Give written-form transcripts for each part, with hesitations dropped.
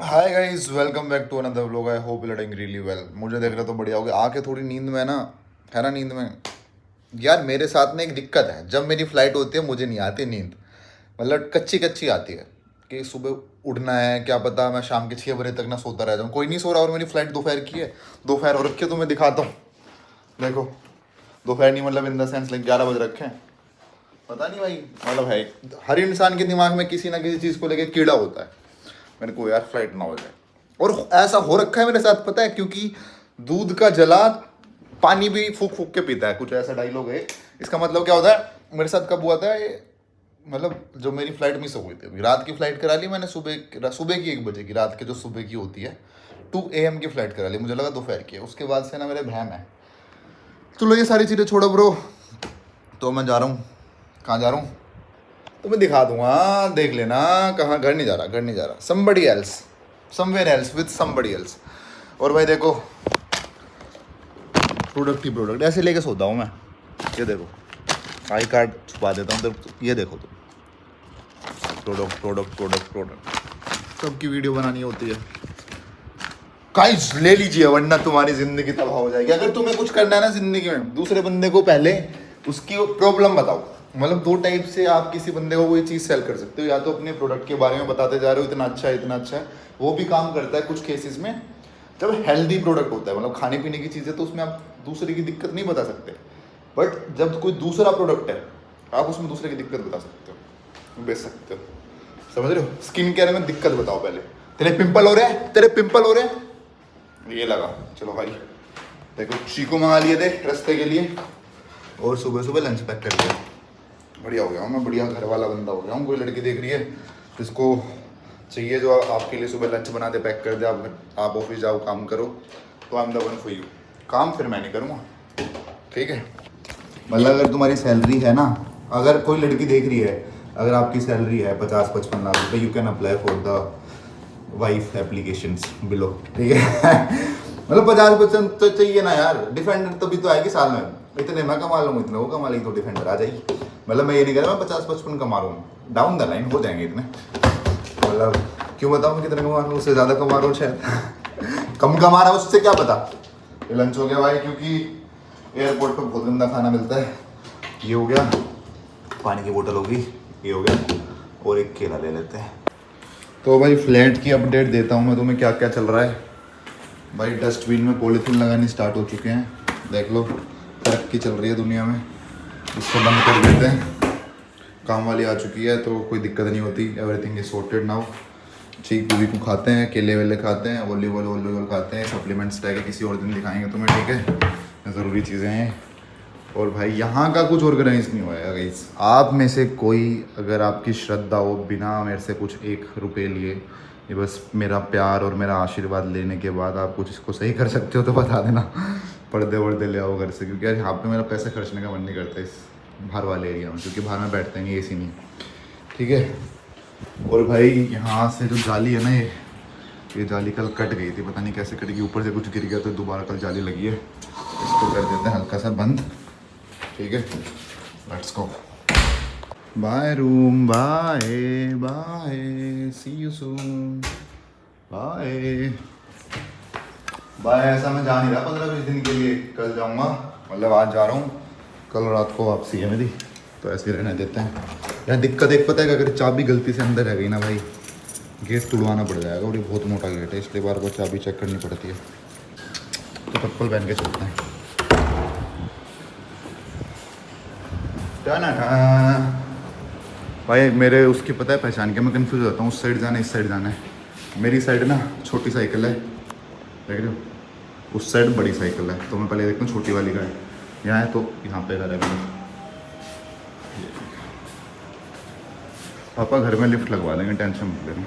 Hi guys, welcome back to another vlog. I hope you are doing really well. मुझे देख रहे तो बढ़िया हो गया। आके थोड़ी नींद में ना, है ना, नींद में यार मेरे साथ में एक दिक्कत है। जब मेरी फ्लाइट होती है मुझे नहीं आती नींद, मतलब कच्ची कच्ची आती है कि सुबह उठना है। क्या पता मैं शाम के 6 बजे तक ना सोता रह जाऊँ। कोई नहीं सो रहा और मेरी फ्लाइट दोपहर की है। दोपहर हो रखी है तो मैं दिखाता हूँ, देखो। दोपहर नहीं मतलब इन द सेंस लाइक 11 बज रखे हैं। पता नहीं भाई, मतलब है हर इंसान के दिमाग में किसी ना किसी चीज़ को लेके कीड़ा होता है। मेरे को यार फ्लाइट ना हो जाए। और ऐसा हो रखा है मेरे साथ, पता है, क्योंकि दूध का जला पानी भी फूक फूक के पीता है, कुछ ऐसा डायलॉग है। इसका मतलब क्या होता है, मेरे साथ कब हुआ था ये, मतलब जो मेरी फ्लाइट मिस हो गई थी। अभी रात की फ्लाइट करा ली मैंने, सुबह सुबह की 1 बजे की, रात के जो सुबह की होती है 2 AM की फ्लाइट करा ली। मुझे लगा दोपहर की है। उसके बाद से ना मेरे बहन है। चलो ये सारी चीज़ें छोड़ो ब्रो। तो मैं जा रहा हूँ, कहाँ जा रहा हूँ तो मैं दिखा दूंगा, देख लेना। कहाँ, घर नहीं जा रहा, घर नहीं जा रहा। Somebody else, somewhere else with somebody else. और भाई देखो, प्रोडक्ट ही प्रोडक्ट ऐसे लेके सोता हूँ मैं। ये देखो, आई कार्ड छुपा देता हूँ तो ये देखो, तो प्रोडक्ट प्रोडक्ट प्रोडक्ट प्रोडक्ट सबकी वीडियो बनानी होती है। गाइस ले लीजिए वरना तुम्हारी जिंदगी तबाह हो जाएगी। अगर तुम्हें कुछ करना है ना जिंदगी में, दूसरे बंदे को पहले उसकी प्रॉब्लम बताओ। मतलब दो टाइप से आप किसी बंदे को कोई चीज़ सेल कर सकते हो। या तो अपने प्रोडक्ट के बारे में बताते जा रहे हो, इतना अच्छा है इतना अच्छा है, वो भी काम करता है कुछ केसेस में। जब हेल्दी प्रोडक्ट होता है, मतलब खाने पीने की चीज़ें, तो उसमें आप दूसरे की दिक्कत नहीं बता सकते। बट जब कोई दूसरा प्रोडक्ट है, आप उसमें दूसरे की दिक्कत बता सकते हो, बेच सकते हो। समझ रहे हो? स्किन केयर में दिक्कत बताओ पहले। तेरे पिंपल हो रहे हैं, तेरे पिंपल हो रहे हैं, ये लगा। चलो भाई देखो, चीकू मंगा लिए थे रास्ते के लिए, और सुबह सुबह लंच पैक कर दिया। बढ़िया हो गया हूँ मैं, बढ़िया घर वाला बंदा हो गया हूँ। कोई लड़की देख रही है जिसको चाहिए जो आपके लिए सुबह लंच बना दे, पैक कर दे, आप ऑफिस जाओ काम करो, तो I am the one for you. काम फिर मैं नहीं करूँगा, ठीक है। मतलब अगर तुम्हारी सैलरी है ना, अगर कोई लड़की देख रही है, अगर आपकी सैलरी है 50-55 लाख रुपये, you can apply for the wife applications below, ठीक है। मतलब 50% तो चाहिए ना यार। डिफेंडर तभी तो आएगी साल में। इतने मैं कमा लूँ, इतने वो कमा लेगी, तो डिफेंडर आ जाएगी। मतलब मैं ये नहीं कह रहा मैं 50-55 कमा रहा हूँ, डाउन द लाइन हो जाएंगे इतने। मतलब क्यों बताऊँ मैं कितने कमा रहा हूँ, उससे ज़्यादा कमा रहा हूँ शायद। कम कमा रहा हूँ उससे क्या पता। ये लंच हो गया भाई, क्योंकि एयरपोर्ट पर बहुत गंदा खाना मिलता है। ये हो गया, पानी की बोतल होगी, ये हो गया, और एक केला ले लेते हैं। तो भाई फ्लैट की अपडेट देता हूँ मैं तुम्हें, क्या क्या चल रहा है। भाई डस्टबिन में पॉलीथीन लगाने स्टार्ट हो चुके हैं, देख लो। तरक्की चल रही है दुनिया में, इसको बंद कर देते हैं। काम वाली आ चुकी है तो कोई दिक्कत नहीं होती, एवरीथिंग इज सॉर्टेड नाउ। चीकू वीकू खाते हैं, केले वेले खाते हैं, वॉलीबॉल खाते हैं। सप्लीमेंट्स रह के किसी और दिन दिखाएंगे तुम्हें, ठीक है। ज़रूरी चीज़ें हैं। और भाई यहाँ का कुछ ऑर्गेनाइज नहीं हुआ है गाइस। आप में से कोई अगर आपकी श्रद्धा हो, बिना मेरे से कुछ 1 रुपये लिए, ये बस मेरा प्यार और मेरा आशीर्वाद लेने के बाद आप कुछ इसको सही कर सकते हो तो बता देना। पर्दे वर्दे ले आओ घर से, क्योंकि यार यहाँ पे मेरा पैसा खर्चने का मन नहीं करता इस बाहर वाले एरिया में, क्योंकि बाहर में बैठते नहीं, एसी नहीं, ठीक है। और भाई यहाँ से जो जाली है ना, ये जाली कल कट गई थी, पता नहीं कैसे कट गई, ऊपर से कुछ गिर गया तो दोबारा कल जाली लगी है। इसको कर देते हैं हल्का सा बंद, ठीक है। Let's go. Bye room, bye bye, see you soon, bye bye. ऐसा मैं जा नहीं रहा 15-20 दिन के लिए, कल जाऊंगा। मतलब आज जा रहा हूँ, कल रात को वापसी है मेरी, तो ऐसे ही रहने देते हैं। यार दिक्कत एक पता है, अगर चाबी गलती से अंदर रह गई ना भाई, गेट तुड़वाना पड़ जाएगा। और ये बहुत मोटा गेट है, इसलिए बार बार चाबी चेक करनी पड़ती है। तो चप्पल पहन के चलते हैं। भाई मेरे उसकी पता है पहचान के, मैं कंफ्यूज होता हूँ, उस साइड जाना है इस साइड जाना है। मेरी साइड ना छोटी साइकिल है, देख रहे हो, उस साइड बड़ी साइकिल है। तो मैं पहले देखता हूँ छोटी वाली का है, यहाँ है तो यहाँ पे घर है मेरा। पापा घर में लिफ्ट लगवा देंगे, टेंशन मत लेना।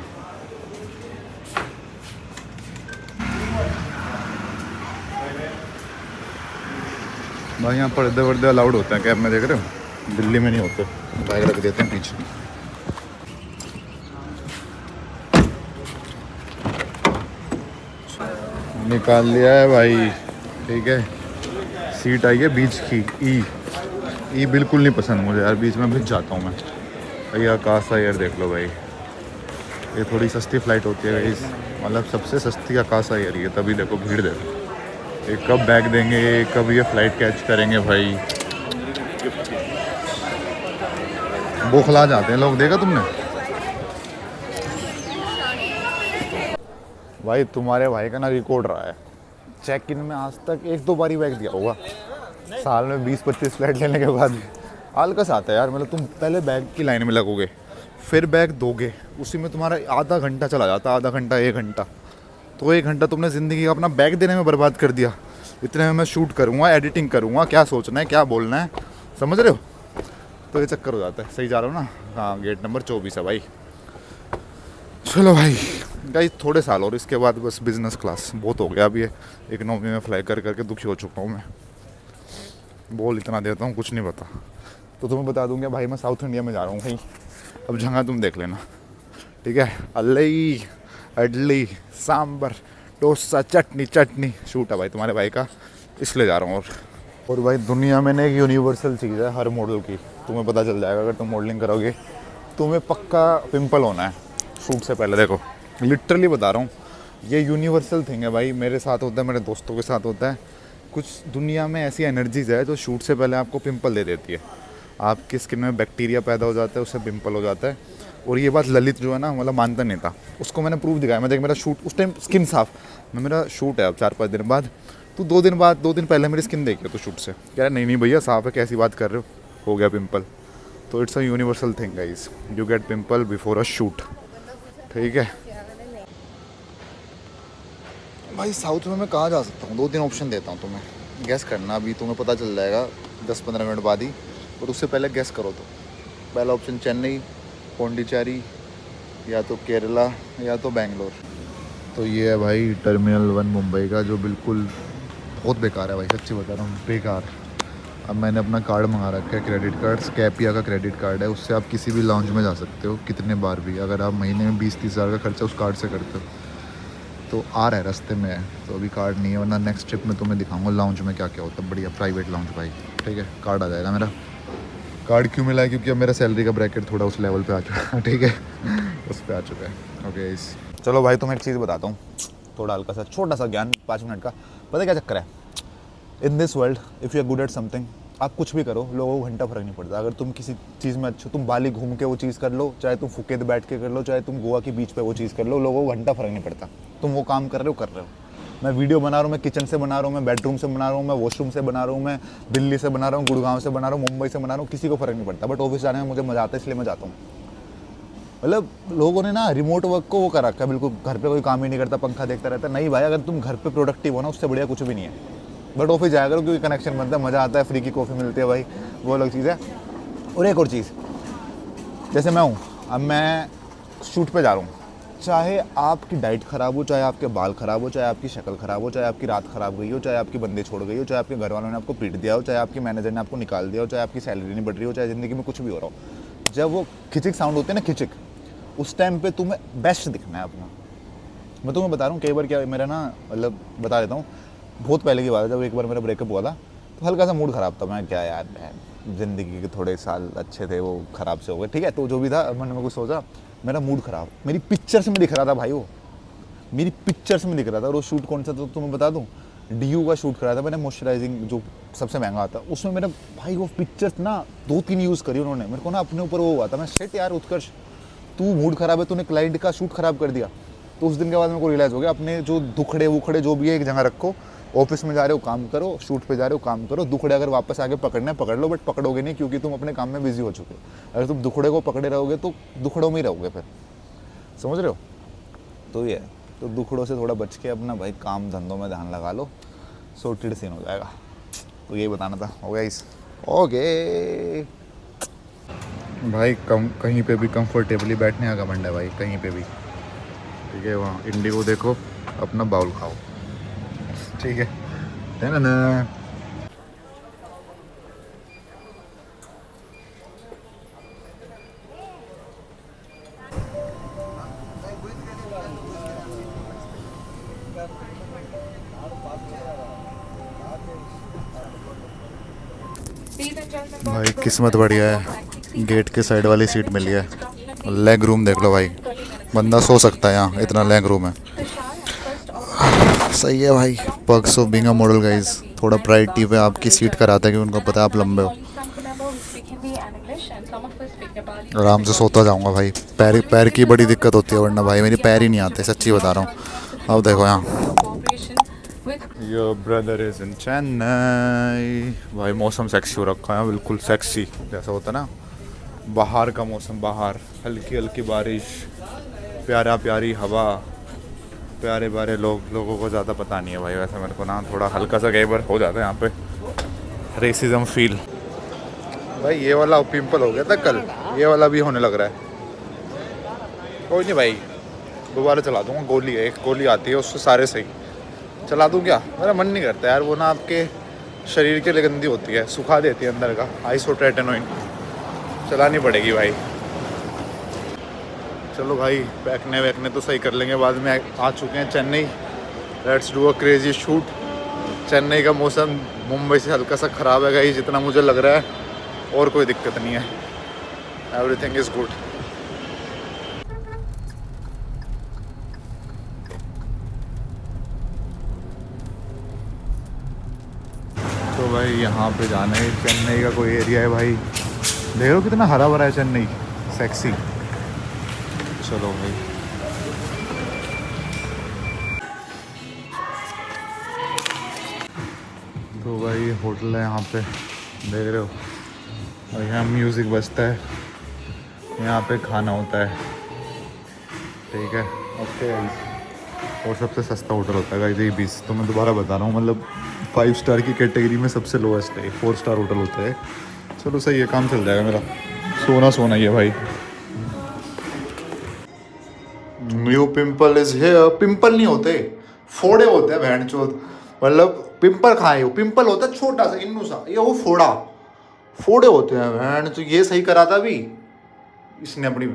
भाई यहाँ पर्दे वर्दे अलाउड होते हैं कैब में, देख रहे हो, दिल्ली में नहीं होते। बैग रख देते हैं पीछे। निकाल लिया है भाई, ठीक है। सीट आई है बीच की, ई बिल्कुल नहीं पसंद मुझे यार, बीच में भिज जाता हूँ मैं। भाई आकाश सा यार देख लो भाई, ये थोड़ी सस्ती फ़्लाइट होती है गाइस, मतलब सबसे सस्ती आकाशा एयर है, तभी देखो भीड़ देखो, ये कब बैग देंगे, कब ये फ़्लाइट कैच करेंगे भाई, बौखला जाते हैं लोग, देखा तुमने भाई। तुम्हारे भाई का ना रिकॉर्ड रहा है, चेक इन में आज तक 1-2 बार ही बैग दिया होगा, साल में 20-25 फ़्लाइट लेने के बाद भी आलकस आता है यार। मतलब तुम पहले बैग की लाइन में लगोगे, फिर बैग दोगे, उसी में तुम्हारा आधा घंटा चला जाता, आधा घंटा 1 घंटा, तो 1 घंटा तुमने ज़िंदगी का अपना बैग देने में बर्बाद कर दिया। इतने में मैं शूट करूँगा, एडिटिंग करूँगा, क्या सोचना है क्या बोलना है, समझ रहे हो, तो ये चक्कर हो जाता है। सही जा रहा हूँ ना? हाँ, गेट नंबर 24 है भाई। चलो भाई गाइस, थोड़े साल और इसके बाद बस बिज़नेस क्लास, बहुत हो गया अभी ये इकोनॉमी में फ्लाई कर करके दुखी हो चुका हूँ मैं। बोल इतना देता हूँ, कुछ नहीं पता, तो तुम्हें बता दूंगा भाई मैं साउथ इंडिया में जा रहा हूँ भाई, अब जगह तुम देख लेना, ठीक है। अल्ली इडली सांबर डोसा चटनी चटनी शूट है भाई तुम्हारे भाई का, इसलिए जा रहा हूँ। और भाई दुनिया में ना एक यूनिवर्सल चीज़ है हर मॉडल की, तुम्हें पता चल जाएगा अगर तुम मॉडलिंग करोगे, तुम्हें पक्का पिंपल होना है शूट से पहले। देखो लिटरली बता रहा हूँ, ये यूनिवर्सल थिंग है भाई, मेरे साथ होता है, मेरे दोस्तों के साथ होता है। कुछ दुनिया में ऐसी एनर्जीज है जो शूट से पहले आपको पिंपल दे देती है, आपकी स्किन में बैक्टीरिया पैदा हो जाता है, उससे पिंपल हो जाता है। और ये बात ललित जो है ना, मतलब मानता नहीं था, उसको मैंने प्रूफ दिखाया। मैं देख मेरा शूट उस टाइम स्किन साफ, मैं मेरा शूट है अब 4-5 दिन बाद, तो 2 दिन बाद 2 दिन पहले मेरी स्किन देखी तो शूट से कह रहा नहीं भैया साफ है, कैसी बात कर रहे हो गया पिंपल। तो it's a universal thing guys, you get pimple before a shoot, ठीक है भाई। साउथ में मैं कहाँ जा सकता हूँ? 2-3 ऑप्शन देता हूँ तुम्हें, गैस करना, अभी तुम्हें पता चल जाएगा 10-15 मिनट बाद ही, और उससे पहले गैस करो। तो पहला ऑप्शन चेन्नई, पौंडीचेरी, या तो केरला, या तो बेंगलोर। तो ये है भाई टर्मिनल 1 मुंबई का, जो बिल्कुल बहुत बेकार है भाई, सच्ची बता रहा हूँ बेकार। अब मैंने अपना कार्ड मंगा रखा है, क्रेडिट कार्ड, स्कैपिया का क्रेडिट कार्ड है, उससे आप किसी भी लाउंज में जा सकते हो कितने बार भी, अगर आप महीने में 20-30 हज़ार का खर्चा उस कार्ड से करते हो। तो आ रहा है रास्ते में है, तो अभी कार्ड नहीं है, वरना नेक्स्ट ट्रिप में तुम्हें दिखाऊंगा लाउंज में क्या क्या होता है, बढ़िया प्राइवेट लाउंज भाई, ठीक है। कार्ड आ जाएगा मेरा। कार्ड क्यों मिला है? क्योंकि अब मेरा सैलरी का ब्रैकेट थोड़ा उस लेवल पे आ चुका है, ठीक है, उस पर आ चुका है। ओके चलो भाई, तुम्हें एक चीज़ बताता हूँ, थोड़ा हल्का सा छोटा सा ज्ञान 5 मिनट का। पता क्या चक्कर है, in this world if you are good at something, आप कुछ भी करो, लोगों को घंटा फर्क नहीं पड़ता। अगर तुम किसी चीज़ में अच्छे, तुम बाली घूम के वो चीज़ कर लो, चाहे तुम फुकेत बैठ के कर लो, चाहे तुम गोवा के बीच पे वो चीज़ कर लो, लोगों को घंटा फर्क नहीं पड़ता। तुम वो काम कर रहे हो। मैं वीडियो बना रहा हूँ, मैं किचन से बना रहा हूँ, मैं बेडरूम से बना रहा हूँ, मैं वॉशरूम से बना रहा हूँ, मैं दिल्ली से बना रहा हूँ, गुड़गांव से बना रहा हूँ, मुंबई से बना रहा हूँ, किसी को फ़र्क नहीं पड़ता। बट ऑफिस जाने में मुझे मज़ा आता है, इसलिए मैं जाता हूँ। मतलब लोगों ने ना रिमोट वर्क को वो कर रखा है, बिल्कुल घर पे कोई काम ही नहीं करता, पंखा देखता रहता है। नहीं भाई, अगर तुम घर पे प्रोडक्टिव हो ना, उससे बढ़िया कुछ भी नहीं है। बट ऑफिस जाया करो, क्योंकि कनेक्शन बनता है, मज़ा आता है, फ्री की कॉफ़ी मिलती है भाई, वो अलग चीज़ है। और एक और चीज़, जैसे मैं हूँ, अब मैं शूट पे जा रहा हूँ, चाहे आपकी डाइट ख़राब हो, चाहे आपके बाल ख़राब हो, चाहे आपकी शक्ल ख़राब हो, चाहे आपकी रात ख़राब गई हो, चाहे आपकी बंदे छोड़ गई हो, चाहे आपके घर वालों ने आपको पीट दिया हो, चाहे आपके मैनेजर ने आपको निकाल दिया हो, चाहे आपकी सैलरी नहीं बढ़ रही हो, चाहे ज़िंदगी में कुछ भी हो रहा हो, जब वो खिचिक साउंड होते हैं ना, खिचिक, उस टाइम पे तुम्हें बेस्ट दिखना है अपना। मैं तुम्हें बता रहा हूँ, कई बार क्या मेरा ना, मतलब बता देता हूँ, बहुत पहले की बात है, जब एक बार मेरा ब्रेकअप हुआ था, तो हल्का सा मूड ख़राब था। मैं क्या यार, ज़िंदगी के थोड़े साल अच्छे थे, वो ख़राब से हो गए, ठीक है। तो जो भी था, मैंने कुछ सोचा, मेरा मूड ख़राब, मेरी पिक्चर्स में दिख रहा था भाई, वो मेरी पिक्चर्स में दिख रहा था। और वो शूट कौन सा था, तो तुम्हें बता दूँ, DU का शूट करा था मैंने, मॉइस्चराइजिंग जो सबसे महंगा आता, उसमें मेरा भाई वो पिक्चर्स ना 2-3 यूज़ करी उन्होंने, मेरे को ना अपने ऊपर वो हुआ था। मैं सेट यार उत्कर्ष, तू मूड ख़राब है, तूने क्लाइंट का शूट ख़राब कर दिया। तो उस दिन के बाद मेरे को रियलाइज़ हो गया, अपने जो दुखड़े वुखड़े जो भी है एक जगह रखो, ऑफिस में जा रहे हो काम करो, शूट पे जा रहे हो काम करो, दुखड़े अगर वापस आके पकड़ना है पकड़ लो, बट पकड़ोगे नहीं, क्योंकि तुम अपने काम में बिजी हो चुके हो। अगर तुम दुखड़े को पकड़े रहोगे तो दुखड़ों में ही रहोगे फिर, समझ रहे हो। तो ये है, तो दुखड़ों से थोड़ा बच के अपना भाई काम धंधों में ध्यान लगा लो, सोर्टेड सीन हो जाएगा। तो यही बताना था, हो गया इस ओके भाई। कहीं पे भी कंफर्टेबली बैठने का घमंड है भाई, कहीं पे भी, ठीक है। वहाँ इंडिगो देखो, अपना बाउल खाओ, ठीक है ना। भाई किस्मत बढ़िया है, गेट के साइड वाली सीट मिली है, लेग रूम देख लो भाई, बंदा सो सकता है यहाँ, इतना लेग रूम है। सही है भाई। Perks of being a model guys, थोड़ा प्रायोरिटी पे आपकी सीट कराता है कि उनको पता है आप लंबे हो। आराम से सोता जाऊंगा भाई। पैर पैर की बड़ी दिक्कत होती है, वरना भाई मेरे पैर ही नहीं आते, सच्ची बता रहा हूँ। अब देखो यहाँ, your brother is in Chennai. भाई मौसम सेक्सी हो रखा है, बिल्कुल सेक्सी जैसा होता है ना, बाहर का मौसम। बाहर हल्की हल्की बारिश, प्यारा प्यारी हवा, प्यारे प्यारे लोगों को ज़्यादा पता नहीं है भाई। वैसे मेरे को ना थोड़ा हल्का सा कई बार हो जाता है यहाँ पे रेसिज्म फील। भाई ये वाला पिंपल हो गया था कल, ये वाला भी होने लग रहा है। कोई नहीं भाई, दोबारा चला दूँगा। गोली है, एक गोली आती है उससे सारे सही। चला दूँ क्या? मेरा मन नहीं करता यार, वो ना आपके शरीर के लिए गंदी होती है, सुखा देती है अंदर का। आइसोट्रेटिनोइन चलानी पड़ेगी भाई। चलो भाई, बैकने वैकने तो सही कर लेंगे बाद में। आ चुके हैं Chennai, let's do a crazy shoot. Chennai का मौसम मुंबई से हल्का सा ख़राब है गाइस, जितना मुझे लग रहा है, और कोई दिक्कत नहीं है, एवरीथिंग इज़ गुड। तो भाई यहाँ पे जाना है, चेन्नई का कोई एरिया है भाई, देख लो कितना हरा भरा है चेन्नई, सेक्सी। चलो भाई, तो भाई होटल है यहाँ पे, देख रहे हो। और यहाँ म्यूज़िक बजता है, यहाँ पे खाना होता है, ठीक है। ओके, और सबसे सस्ता होटल होता है गाइस ये 20। तो मैं दोबारा बता रहा हूँ, मतलब 5 स्टार की कैटेगरी में सबसे लोएस्ट है, 4 स्टार होटल होता है। चलो सही है, काम चल जाएगा मेरा। सोना ही है भाई। New pimple is here. Pimple नहीं होते, फोड़े होते हैं बहन चोद। मतलब पिंपल खाए हो, पिंपल होता है छोटा सा इन्नू सा, ये वो फोड़े होते हैं बहन। तो ये सही करा था अभी इसने अपनी।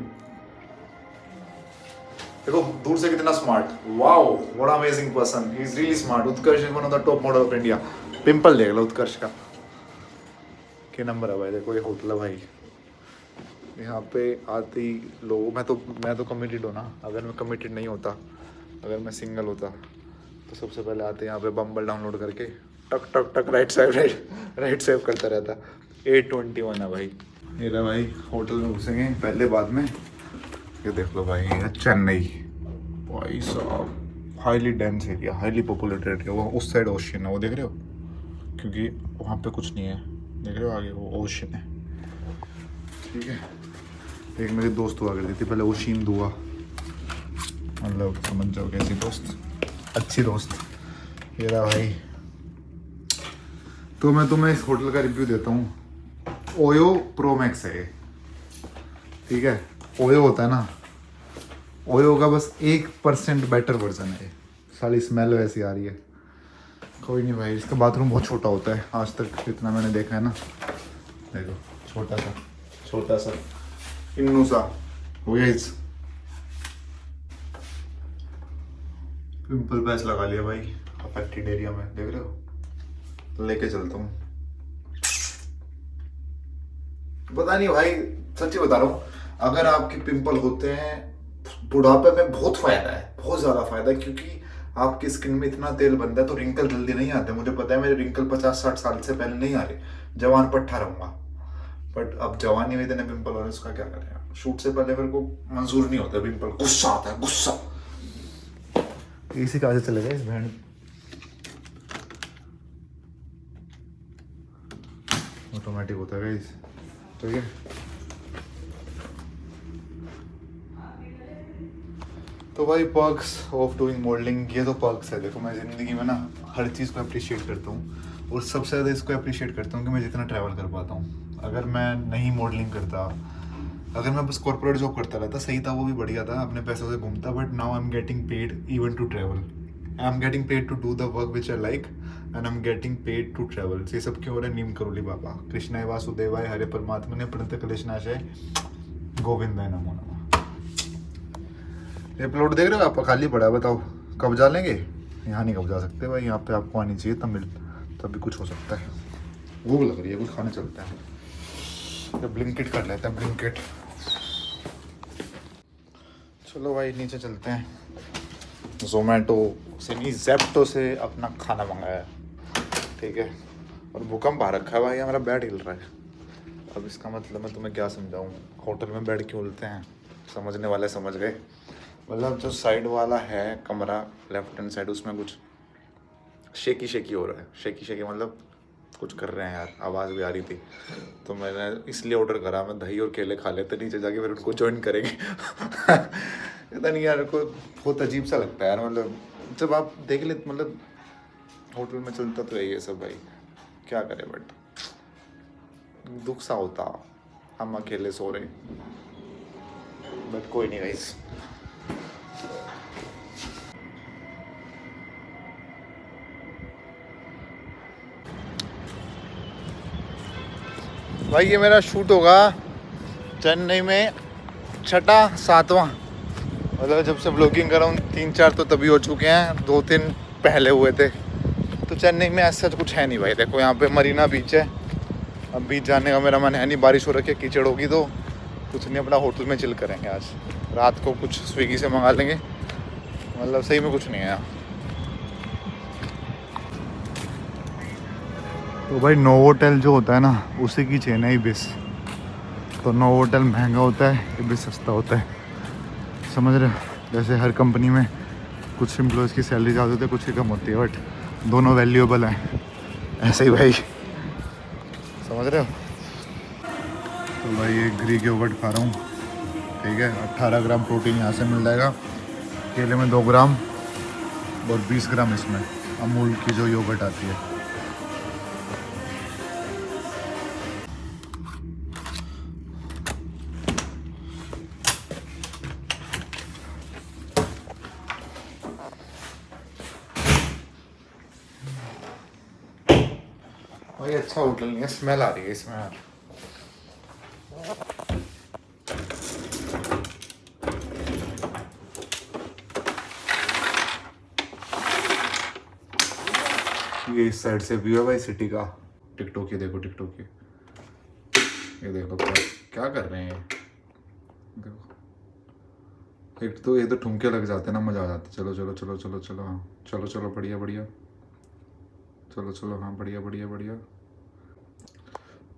देखो दूर से कितना smart, wow what amazing person, he is really smart. Utkarsh is one of the top model of India. Pimple देख लो उत्कर्ष का, क्या नंबर है भाई। देखो ये होटल है भाई, यहाँ पे आते ही लोग। मैं तो कमिटेड हूँ ना, अगर मैं कमिटेड नहीं होता, अगर मैं सिंगल होता, तो सबसे पहले आते यहाँ पे बम्बल डाउनलोड करके टक टक टक राइट सेव करता रहता। 821 है भाई। ये रहा भाई, होटल में घुसेंगे पहले, बाद में। ये देख लो भाई, ये चेन्नई भाई साहब, highly dense area, highly populated area. वो उस साइड ओशियन है, वो देख रहे हो, क्योंकि वहाँ पे कुछ नहीं है, देख रहे हो आगे वो ओशियन है, ठीक है। एक मेरी दोस्त हुआ करती थी पहले, ओशियन दुआ, मतलब समझ जाओ कैसी दोस्त, अच्छी दोस्त। ये रहा भाई। तो मैं तुम्हें इस होटल का रिव्यू देता हूँ। ओयो प्रो मैक्स है ये, ठीक है। ओयो होता है ना, ओयो का बस 1% बेटर वर्जन है। सारी स्मेल वैसी आ रही है। कोई नहीं भाई, इसका बाथरूम बहुत छोटा होता है, आज तक जितना मैंने देखा है ना। देखो छोटा सा इन्नू सा हो गया। इस पिंपल पैच लगा लिया भाई अफेक्टेड एरिया में, देख रहे हो। तो लेके चलता हूँ। पता नहीं भाई, सच्ची बता रहा हूँ, अगर आपके पिंपल होते हैं बुढ़ापे में बहुत फायदा है, बहुत ज्यादा फायदा है, क्योंकि आपकी स्किन में इतना तेल बनता है तो रिंकल जल्दी नहीं आते। मुझे पता है मेरे रिंकल 50-60 साल से पहले नहीं आ रहे, जवान पट्ठा रहूंगा। बट अब जवानी में इतने पिंपल हो रहे, उसका क्या करें। शूट से पहले मेरे को मंजूर नहीं होता पिंपल, गुस्सा आता है, गुस्सा। इसी कहा से चले गए इस बहन। ऑटोमेटिक होता है गाइस, ठीक है। तो भाई पर्क्स ऑफ डूइंग मॉडलिंग, ये तो पर्क्स है। देखो मैं ज़िंदगी में ना हर चीज़ को अप्रिशिएट करता हूँ, और सबसे ज़्यादा इसको अप्रिशिएट करता हूँ कि मैं जितना ट्रैवल कर पाता हूँ। अगर मैं नहीं मॉडलिंग करता, अगर मैं बस कॉर्पोरेट जॉब करता रहता, सही था, वो भी बढ़िया था, अपने पैसों से घूमता। But now I am getting paid even to travel, I am getting paid to do the work which I like, and I am getting paid to travel. ये सब क्यों हो रहा है? नीम करोली बाबा, कृष्णाय वासुदेवाय, हरे परमात्मा ने प्रणत कलेशनाशय, गोविंदाय नमो नमः। ये प्लॉट देख रहे हो आप, खाली पड़ा है, बताओ कब जा लेंगे? यहाँ नहीं कब जा सकते भाई, यहाँ पे आपको आनी चाहिए तभी कुछ हो सकता है। भूख लग रही है, कुछ खाने चलते हैं। ब्लिंकिट कर लेते हैं, ब्लिंकिट। चलो भाई नीचे चलते हैं। जोमेटो से नहीं, जेप्टो से अपना खाना मंगाया, ठीक है। और भूकंप आ रखा है भाई, हमारा बेड हिल रहा है। अब इसका मतलब मैं तुम्हें क्या समझाऊँ, होटल में बेड क्यों हिलते हैं, समझने वाले समझ गए। मतलब जो साइड वाला है कमरा, लेफ्ट हैंड साइड, उसमें कुछ शेकी शेकी हो रहा है। शेकी शेकी मतलब कुछ कर रहे हैं यार, आवाज़ भी आ रही थी। तो मैंने इसलिए ऑर्डर करा, मैं दही और केले खा लेते नीचे जाके, फिर उनको ज्वाइन करेंगे। पता नहीं यार, को बहुत अजीब सा लगता है यार। मतलब जब आप देख ले, मतलब होटल में चलता तो है ये सब भाई, क्या करें, बट दुख सा होता, हम अकेले सो रहे, बट कोई नहीं गाइस। भाई ये मेरा शूट होगा चेन्नई में 6-7वां, मतलब जब से ब्लॉगिंग कर रहा हूँ 3-4 तो तभी हो चुके हैं, 2-3 पहले हुए थे। तो चेन्नई में ऐसा कुछ है नहीं भाई। देखो यहाँ पे मरीना बीच है, अब बीच जाने का मेरा मन है नहीं, बारिश हो रखी है, कीचड़ होगी, तो कुछ नहीं, अपना होटल में चिल करेंगे आज रात को, कुछ स्विगी से मंगा लेंगे। मतलब सही में कुछ नहीं है यहाँ। तो भाई नोवोटेल जो होता है ना, उसी की चेन है इबिस। तो नोवोटेल महंगा होता है, इबिस सस्ता होता है, समझ रहे हो। जैसे हर कंपनी में कुछ एम्प्लॉयज़ की सैलरी ज़्यादा होती है, कुछ की कम होती है, बट दोनों वैल्यूएबल हैं, ऐसे ही भाई, समझ रहे हो। तो भाई ये ग्रीक योगर्ट खा रहा हूँ, ठीक है। 18 ग्राम प्रोटीन यहाँ से मिल जाएगा, केले में 2 ग्राम और 20 ग्राम इसमें अमूल की जो योगर्ट आती है। भाई अच्छा होटल नहीं है, स्मेल आ रही है इसमें यार। ये इस साइड से व्यू है भाई सिटी का। टिकटॉक, ये देखो टिकटॉक, ये देखो क्या क्या कर रहे हैं ये, देखो। एक तो ये तो ठुमके लग जाते हैं ना, मजा आ जाता है। चलो चलो चलो चलो चलो, हाँ चलो चलो, बढ़िया बढ़िया, चलो चलो, हाँ बढ़िया बढ़िया बढ़िया।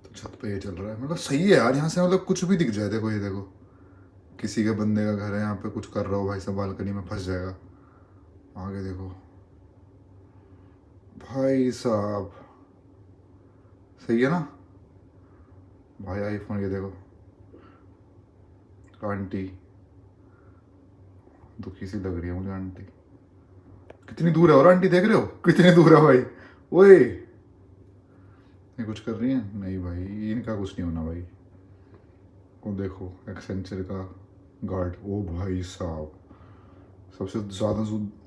तो छत पे ये चल रहा है, मतलब सही है यार, यहाँ से मतलब कुछ भी दिख जाए। देखो ये देखो, किसी के बंदे का घर है यहाँ पे, कुछ कर रहा हो भाई साहब, बालकनी में फंस जाएगा। आगे देखो भाई साहब, सही है ना भाई। आईफोन, ये देखो आंटी, दुखी सी लग रही है मुझे आंटी। कितनी दूर है, और आंटी देख रहे हो कितनी दूर है भाई। ओए ये कुछ कर रही है, नहीं भाई इनका कुछ नहीं होना भाई। वो देखो एक्सेंचर का गार्ड, ओ भाई साहब, सबसे ज़्यादा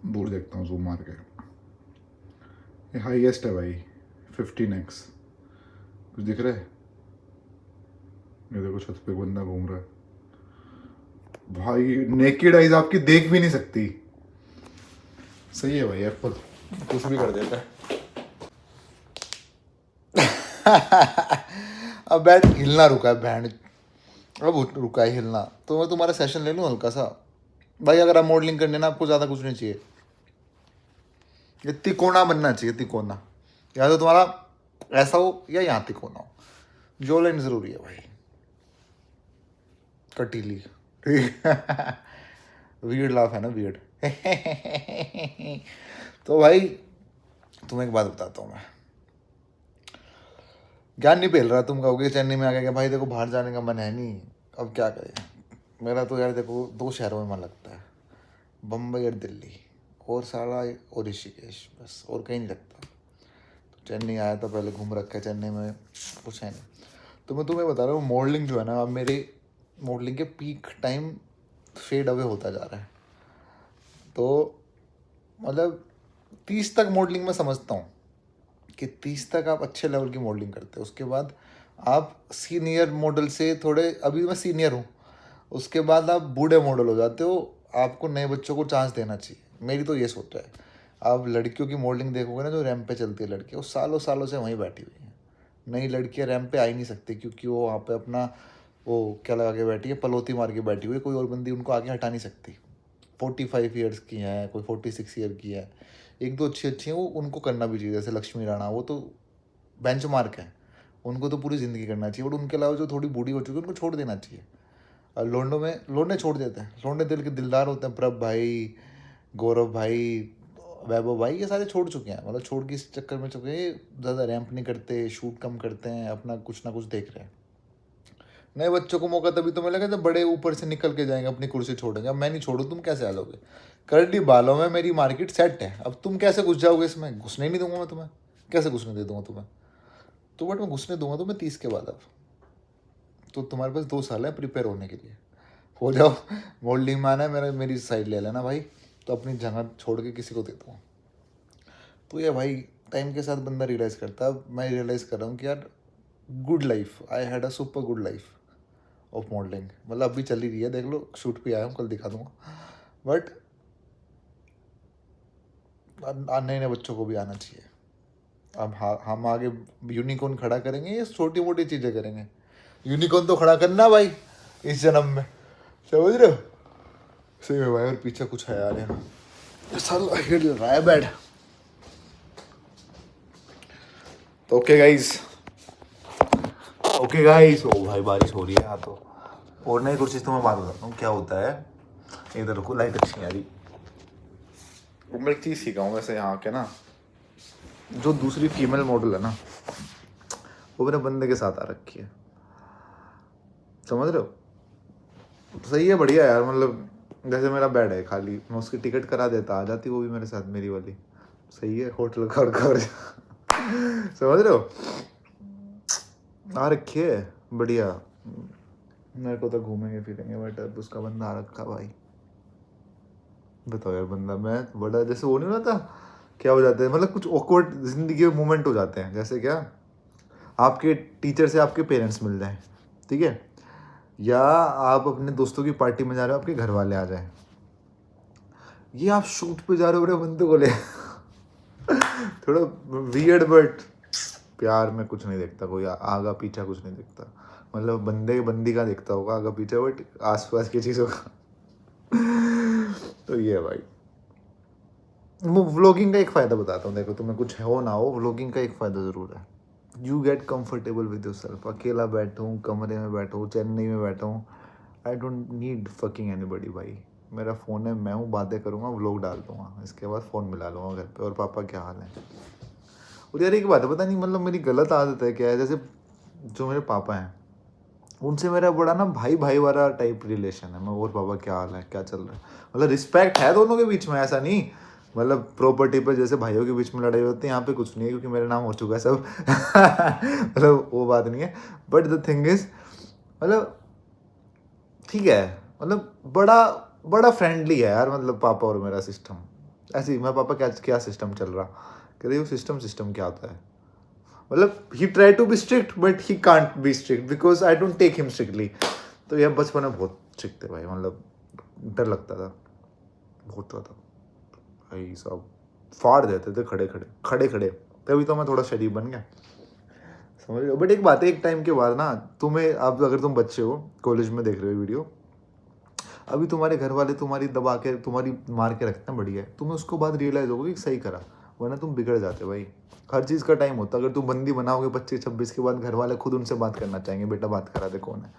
दूर देखता हूँ जूम मार के। ये हाईएस्ट है भाई, 15x। कुछ दिख रहा है, ये देखो छत पे बंदा घूम रहा है भाई, नेकेड आइज आपकी देख भी नहीं सकती। सही है भाई, एप्पल कुछ भी कर देता है। अब बैट हिलना रुका है बैंड, अब रुका है हिलना। तो मैं तुम्हारा सेशन ले लूँ हल्का सा भाई। अगर आप मॉडलिंग करने ना, आपको ज़्यादा कुछ नहीं चाहिए, ये तिकोना बनना चाहिए, तिकोना। या तो तुम्हारा ऐसा हो या यहाँ तिकोना हो, जो लाइन ज़रूरी है भाई, कटीली। वियर्ड लाफ है ना, वियर्ड। तो भाई तुम्हें एक बात बताता हूँ मैं, ज्ञान नहीं फैल रहा। तुम कहोगे चेन्नई में आ गया भाई, देखो बाहर जाने का मन है नहीं, अब क्या करें। मेरा तो यार देखो 2 शहरों में मन लगता है, बम्बई और दिल्ली, और साला और ऋषिकेश, बस और कहीं नहीं लगता। तो चेन्नई आया था, पहले घूम रखा है चेन्नई में, कुछ है नहीं। तो मैं तुम्हें बता रहा हूँ, मॉडलिंग जो है ना, अब मेरे मॉडलिंग के पीक टाइम फेड अवे होता जा रहा है। तो मतलब 30 तक मॉडलिंग में समझता हूँ कि 30 तक आप अच्छे लेवल की मॉडलिंग करते हो। उसके बाद आप सीनियर मॉडल से थोड़े, अभी मैं सीनियर हूँ, उसके बाद आप बूढ़े मॉडल हो जाते हो। आपको नए बच्चों को चांस देना चाहिए, मेरी तो ये सोच है। आप लड़कियों की मॉडलिंग देखोगे ना, जो रैंप पे चलती है लड़कियाँ, वो सालों सालों से वहीं बैठी हुई हैं। नई लड़कियाँ रैंप पे आ ही नहीं सकती, क्योंकि वो वहाँ पे अपना वो क्या लगा के बैठी है, पलोती मार के बैठी हुई है, कोई और बंदी उनको आगे हटा नहीं सकती। 45 ईयर्स की है, कोई 46 ईयर की है, एक दो अच्छी अच्छी हैं, वो उनको करना भी चाहिए, जैसे लक्ष्मी राणा, वो तो बेंच मार्क है, उनको तो पूरी ज़िंदगी करना चाहिए। बट उनके अलावा जो थोड़ी बूढ़ी हो चुकी है उनको छोड़ देना चाहिए। और लोंडो में लोंडे छोड़ देते हैं, लोंडे दिल के दिलदार होते हैं, प्रभ भाई, गौरव भाई, वैभव भाई, ये सारे छोड़ चुके हैं, मतलब छोड़ के इस चक्कर में चुके हैं, ज़्यादा रैंप नहीं करते, शूट कम करते हैं, अपना कुछ ना कुछ देख रहे हैं। नए बच्चों को मौका तभी तो मिलेगा जब बड़े ऊपर से निकल के जाएंगे, अपनी कुर्सी छोड़ेंगे। अब मैं नहीं छोड़ू, तुम कैसे आ लोगे? करली बालों में मेरी मार्केट सेट है, अब तुम कैसे घुस जाओगे इसमें? घुसने ही नहीं दूंगा मैं तुम्हें, कैसे घुसने दे दूंगा तुम्हें? तो बट मैं घुसने दूंगा तुम्हें 30 के बाद। अब तो तुम्हारे पास 2 साल है प्रिपेयर होने के लिए, हो जाओ। गोल्ड मान है मेरा, मेरी साइड ले लेना भाई, तो अपनी जगह छोड़ के किसी को दे दूँगा। तो ये भाई टाइम के साथ बंदा रियलाइज़ करता है। मैं रियलाइज़ कर रहा हूँ कि यार good life, I had a super good life of modelling. मतलब अभी चल ही रही है, देख लो, शूट पे आया हूँ, कल दिखा दूंगा। बट नए नए बच्चों को भी आना चाहिए। अब हम आगे यूनिकॉर्न खड़ा करेंगे, ये छोटी मोटी चीज़ें करेंगे। यूनिकॉर्न तो खड़ा करना भाई इस जन्म में, समझ रहे हो? सही में भाई। और पीछे कुछ है यार, ये साला हिल रहा है बेड। तो ओके गाइस, ओ भाई बारिश हो रही है यहाँ तो। और नहीं कुछ चीज़ तो मैं बात बताता हूँ क्या होता है। इधर रुको, लाइट अच्छी नहीं आ रही। वो मैं एक चीज़ सीखा हूँ वैसे यहाँ के ना, जो दूसरी फीमेल मॉडल है ना, वो मेरे बंदे के साथ आ रखी है, समझ रहे हो? सही है, बढ़िया यार। मतलब जैसे मेरा बेड है खाली, मैं उसकी टिकट करा देता, आ जाती वो भी मेरे साथ, मेरी वाली। सही है, होटल का समझ रहे हो? आ रखी है, बढ़िया। मेरे को तो घूमेंगे फिरेंगे, बट अब उसका बंदा आ रखा भाई। बताओ यार, बंदा मैं बड़ा जैसे वो नहीं होता, क्या हो जाता है, मतलब कुछ ऑकवर्ड जिंदगी में मोमेंट हो जाते हैं। जैसे क्या, आपके टीचर से आपके पेरेंट्स मिल जाएं, ठीक है, या आप अपने दोस्तों की पार्टी में जा रहे हो, आपके घर वाले आ जाएं, ये आप शूट पे जा रहे हो, अपने बंदे को ले थोड़ा वियर्ड। बट प्यार में कुछ नहीं देखता कोई, आगा पीछा कुछ नहीं देखता। मतलब बंदे बंदी का देखता होगा आगा पीछा, बट आसपास की चीज़ों का तो ये है भाई। व्लॉगिंग का एक फ़ायदा बताता हूँ, देखो तुम्हें कुछ हो ना हो, व्लॉगिंग का एक फ़ायदा ज़रूर है। You get comfortable with your self. अकेला बैठा हूँ, कमरे में बैठा हूँ, चेन्नई में बैठा हूँ, I don't need fucking anybody भाई। मेरा फ़ोन है, मैं हूँ, बातें करूँगा, व्लॉग डाल दूँगा, इसके बाद फ़ोन मिला लूँगा घर पे, और पापा क्या हाल है। और यार एक बात है, पता नहीं मतलब मेरी गलत आदत है क्या है, जैसे जो मेरे पापा हैं उनसे मेरा बड़ा ना भाई भाई वाला टाइप रिलेशन है। मैं, और पापा क्या हाल है, क्या चल रहा है, मतलब रिस्पेक्ट है दोनों के बीच में, ऐसा नहीं। मतलब प्रॉपर्टी पे जैसे भाइयों के बीच में लड़ाई होती है, यहाँ पे कुछ नहीं है, क्योंकि मेरे नाम हो चुका है सब मतलब वो बात नहीं है। बट द थिंग इज, मतलब ठीक है, मतलब बड़ा बड़ा फ्रेंडली है यार, मतलब पापा और मेरा सिस्टम। ऐसे ही मैं, पापा क्या क्या सिस्टम चल रहा, कह रही हो सिस्टम क्या होता है। मतलब he try to be strict, but he can't be strict because I don't take him strictly. तो यह बचपन में बहुत स्ट्रिक्ट थे भाई, मतलब डर लगता था बहुत ज़्यादा भाई साहब, फाड़ देते थे खड़े खड़े। तभी तो मैं थोड़ा शरीफ बन गया, समझ रहे हो? बट एक बात है, एक टाइम के बाद ना तुम्हें, अब अगर तुम बच्चे हो, कॉलेज में देख रहे हो वीडियो, अभी तुम्हारे घर वाले तुम्हारी दबा के, तुम्हारी मार के रखते हैं, बढ़िया है, तुम्हें उसको बाद रियलाइज होगा कि सही करा, वरना तुम बिगड़ जाते भाई। हर चीज़ का टाइम होता है। अगर तुम बंदी बनाओगे 25-26 के बाद, घर वाले खुद उनसे बात करना चाहेंगे, बेटा बात करा दे कौन है।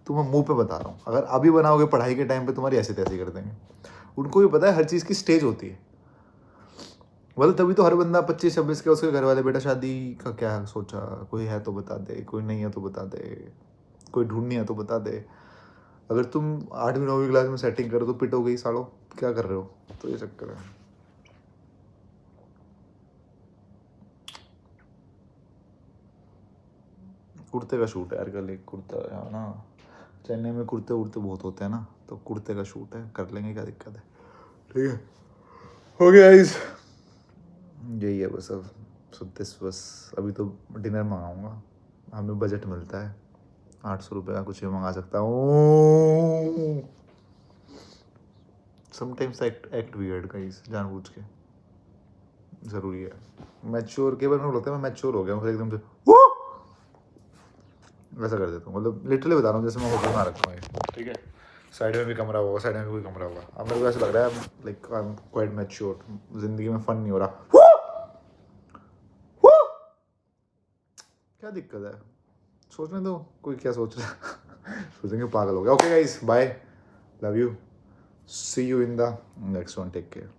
तुम्हें मुंह पे बता रहा हूँ, अगर अभी बनाओगे पढ़ाई के टाइम पे, तुम्हारी ऐसी तैसी कर देंगे। उनको भी पता है हर चीज़ की स्टेज होती है। मतलब तभी तो हर बंदा 25-26 के, उसके घर वाले, बेटा शादी का क्या सोचा, कोई है तो बता दे, कोई नहीं है तो बता दे, कोई ढूंढनी है तो बता दे। अगर तुम 8वीं 9वीं क्लास में सेटिंग करो तो पिटो गई, सालो क्या कर रहे हो। तो ये चक्कर है। कुर्ते का शूट है यार कल, एक कुर्ता है ना, चेन्नई में कुर्ते उड़ते बहुत होते हैं ना, तो कुर्ते का शूट है, कर लेंगे, क्या दिक्कत है। ठीक है, हो गया इस, यही है बस। अब सो दिस बस, अभी तो डिनर मंगाऊंगा, हमें बजट मिलता है 800 रुपये का, कुछ भी मंगा सकता हूँ। समटाइम्स एक्ट वियर्ड गाइस, जानबूझ के, ज़रूरी है। मैच्योर के बारे में बोलते हैं, मैं मैच्योर हो गया हूँ एकदम से। वैसा कर देता हूँ, मतलब लिटरली बता रहा हूँ, जैसे मैं होटल में रखा हूँ, ठीक है, साइड में भी कमरा होगा, साइड में भी कोई कमरा होगा। अब मेरे को ऐसा लग रहा है like I am quite mature, जिंदगी में फन नहीं हो रहा। क्या दिक्कत है, सोचने दो, कोई क्या सोच रहा है सोचेंगे पागल हो गया। Okay guys, bye, love you, see you in the next one, take care.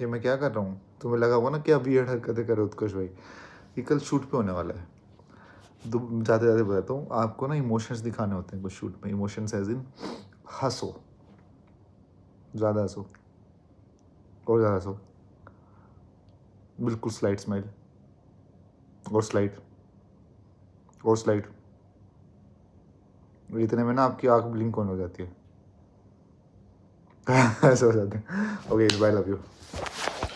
ये मैं क्या कर रहा हूँ, तुम्हें लगा होगा ना क्या वियर्ड हरकतें करे उत्कर्ष भाई। ये कल शूट पे होने वाला है, तो जाते जाते बताता हूँ आपको ना, इमोशंस दिखाने होते हैं कुछ शूट में। इमोशंस एज इन हंसो, ज़्यादा हंसो, और ज़्यादा हंसो, बिल्कुल स्लाइड स्माइल, और स्लाइड, और स्लाइड। इतने में ना आपकी आँख ब्लिंक होने हो जाती है ऐसा हो जाता है। Okay bye, love you.